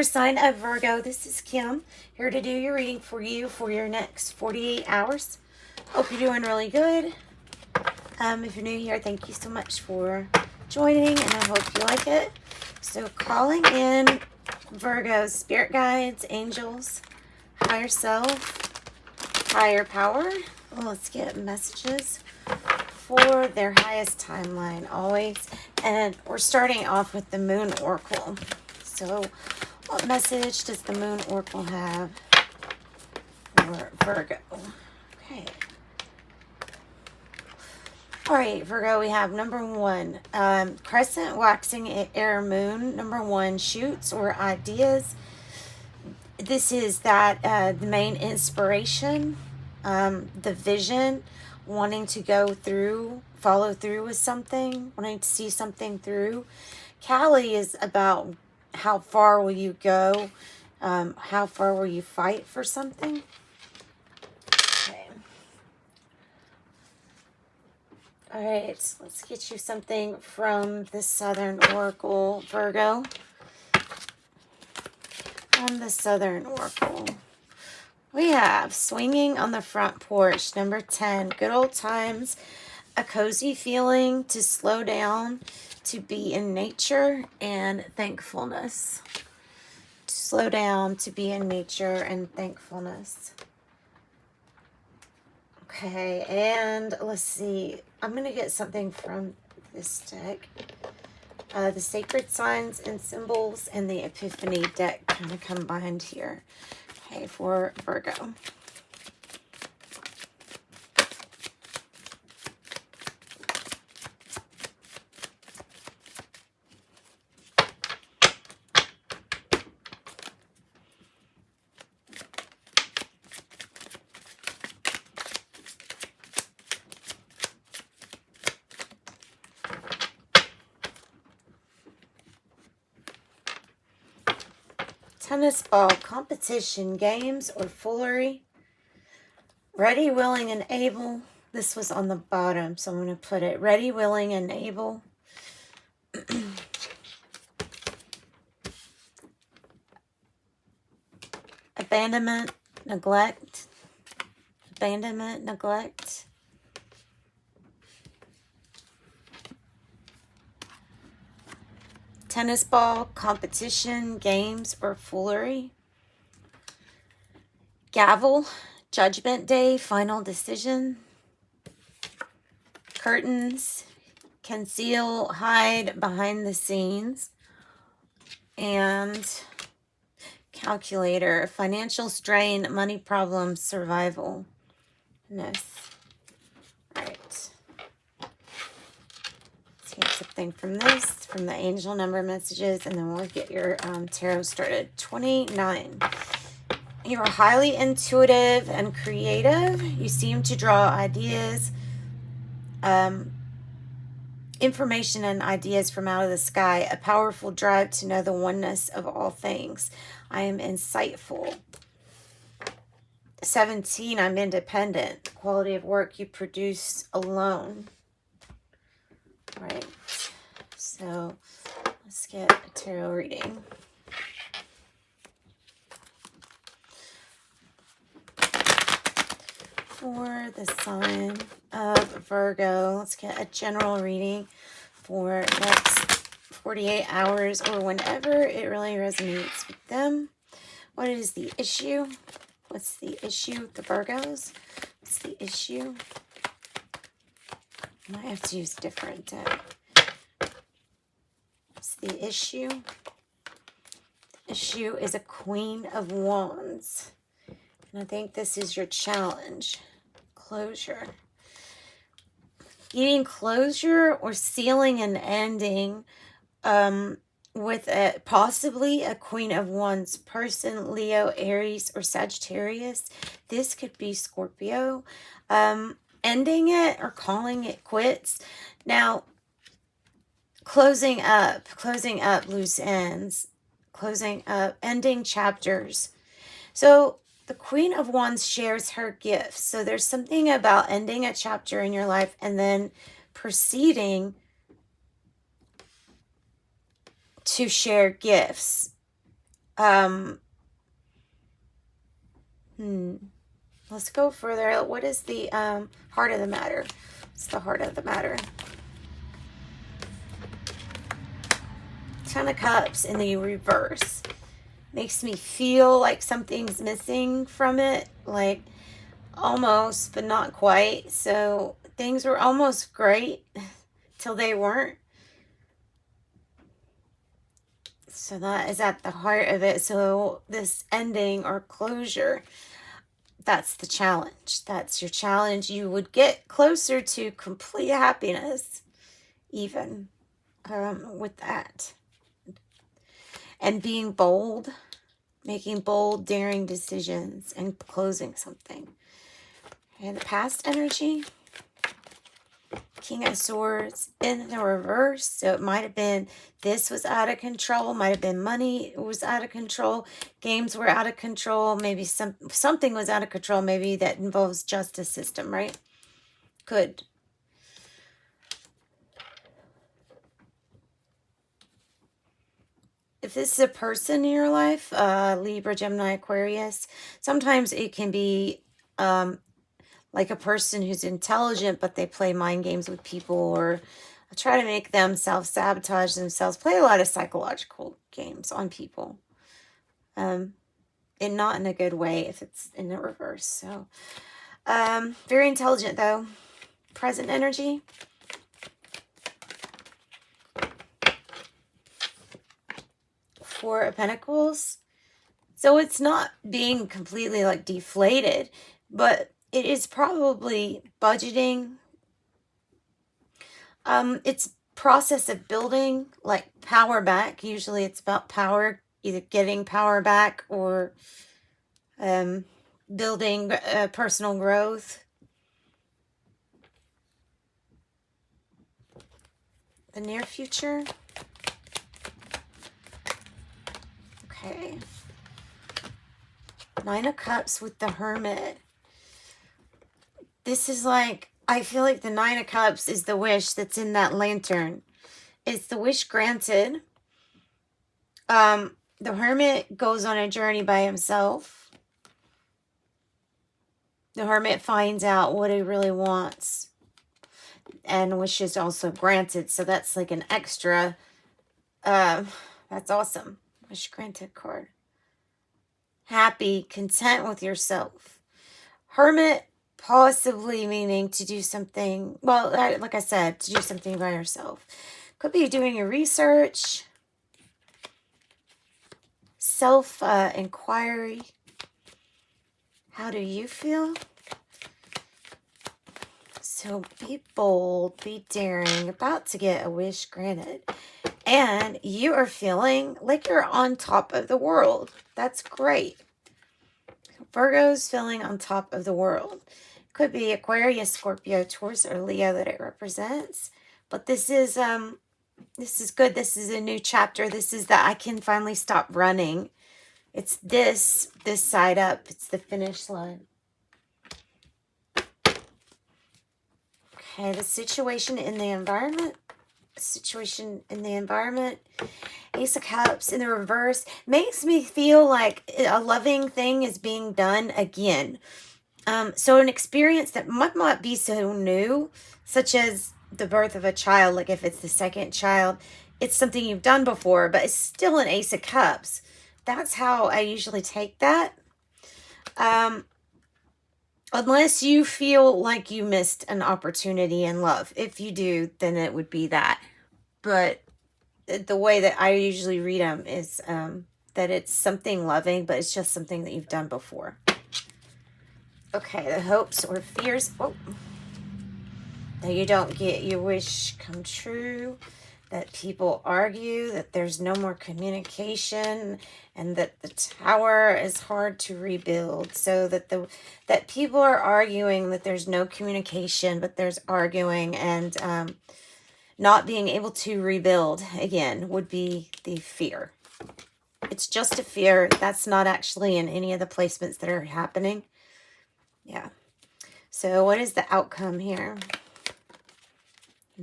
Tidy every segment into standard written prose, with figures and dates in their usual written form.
Fire sign of Virgo, this is Kim, here to do your reading for you for your next 48 hours. Hope you're doing really good. If you're new here, thank you so much for joining, and I hope you like it. So calling in Virgo's spirit guides, angels, higher self, higher power. Let's get messages for their highest timeline always. And we're starting off with the Moon Oracle. So what message does the Moon Oracle have for Virgo? Okay. All right, Virgo, we have number one, crescent waxing air moon. Number one, shoots or ideas. This is that the main inspiration, the vision, wanting to go through, follow through with something, wanting to see something through. Cali is about how far will you go, how far will you fight for something. Okay. All right, let's get you something from the Southern Oracle, Virgo. From the Southern Oracle, we have swinging on the front porch. Number 10, good old times, a cozy feeling, to slow down, to be in nature, and thankfulness. To slow down, to be in nature, and thankfulness. Okay, and let's see. I'm going to get something from this deck. The Sacred Signs and Symbols and the Epiphany deck kind of combined here. Okay, for Virgo. Tennis ball, competition, games, or foolery. Ready, willing, and able. This was on the bottom, so I'm going to put it ready, willing, and able. Abandonment, neglect. Abandonment, neglect. Tennis ball, competition, games, or foolery. Gavel, judgment day, final decision. Curtains, conceal, hide behind the scenes. And calculator, financial strain, money problems, survival. Goodness. All right. Get something from this, from the angel number messages, and then we'll get your tarot started. 29. You are highly intuitive and creative. You seem to draw ideas, information and ideas from out of the sky. A powerful drive to know the oneness of all things. I am insightful. 17. I'm independent. The quality of work you produce alone. Right, so let's get a tarot reading. For the sign of Virgo, let's get a general reading for next 48 hours or whenever it really resonates with them. What is the issue? What's the issue with the Virgos? What's the issue? I might have to use a different deck. What's the issue? The issue is a Queen of Wands. And I think this is your challenge. Closure. Getting closure or sealing and ending with possibly a Queen of Wands person, Leo, Aries, or Sagittarius. This could be Scorpio. Ending it or calling it quits. Now, closing up loose ends, closing up, ending chapters. So the Queen of Wands shares her gifts. So there's something about ending a chapter in your life and then proceeding to share gifts. Um, let's go further. What is the heart of the matter? What's the heart of the matter? Ten of Cups in the reverse. Makes me feel like something's missing from it. Like almost, but not quite. So things were almost great till they weren't. So that is at the heart of it. So this ending or closure, that's the challenge. That's your challenge. You would get closer to complete happiness even with that. And being bold, making bold, daring decisions and closing something. And the past energy, King of Swords in the reverse. So it might have been this was out of control. Might have been money was out of control. Games were out of control. Maybe something was out of control. Maybe that involves justice system, right? Could. If this is a person in your life, Libra, Gemini, Aquarius, sometimes it can be like a person who's intelligent, but they play mind games with people or try to make them self-sabotage themselves, play a lot of psychological games on people. And not in a good way if it's in the reverse. So, very intelligent though. Present energy. Four of Pentacles. So it's not being completely like deflated, but it is probably budgeting. It's process of building like power back. Usually it's about power, either getting power back or building personal growth. The near future. Okay. Nine of Cups with the Hermit. This is like, I feel like the Nine of Cups is the wish that's in that lantern. It's the wish granted. The Hermit goes on a journey by himself. The Hermit finds out what he really wants. And wish is also granted. So that's like an extra. That's awesome. Wish granted card. Happy, content with yourself. Hermit, possibly meaning to do something, well, like I said, to do something by yourself. Could be doing your research, self-inquiry. How do you feel? So be bold, be daring, about to get a wish granted. And you are feeling like you're on top of the world. That's great. Virgo's feeling on top of the world. Could be Aquarius, Scorpio, Taurus, or Leo that it represents. But this is good. This is a new chapter. This is that I can finally stop running. It's this side up. It's the finish line. Okay, the situation in the environment. Ace of Cups in the reverse makes me feel like a loving thing is being done again. So an experience that might not be so new, such as the birth of a child, like if it's the second child, it's something you've done before, but it's still an Ace of Cups. That's how I usually take that. Unless you feel like you missed an opportunity in love. If you do, then it would be that. But the way that I usually read them is that it's something loving, but it's just something that you've done before. Okay, the hopes or fears. Oh, that you don't get your wish come true. That people argue, that there's no more communication, and that the tower is hard to rebuild. So that people are arguing that there's no communication, but there's arguing, and not being able to rebuild again would be the fear. It's just a fear. That's not actually in any of the placements that are happening. Yeah. So what is the outcome here?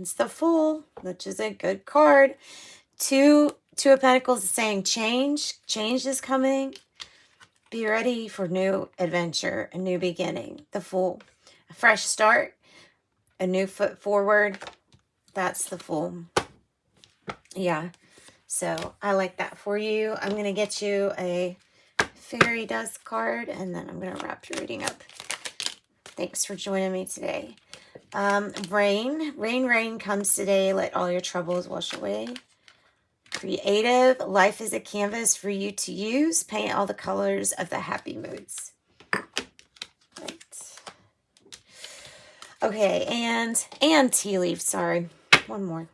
It's the Fool, which is a good card. Two Two of Pentacles is saying change. Change is coming. Be ready for new adventure, a new beginning. The Fool. A fresh start. A new foot forward. That's the Fool. Yeah. So I like that for you. I'm going to get you a fairy dust card, and then I'm going to wrap your reading up. Thanks for joining me today. Rain. Rain comes today. Let all your troubles wash away. Creative. Life is a canvas for you to use. Paint all the colors of the happy moods. Right. Okay, and tea leaf. Sorry. One more.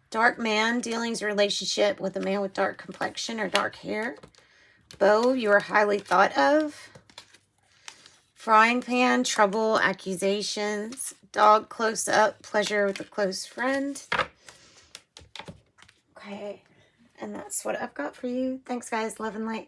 Dark man, dealings relationship with a man with dark complexion or dark hair. Beau, you are highly thought of. Frying pan, trouble, accusations. Dog, close up, pleasure with a close friend. Okay, and that's what I've got for you. Thanks, guys. Love and light.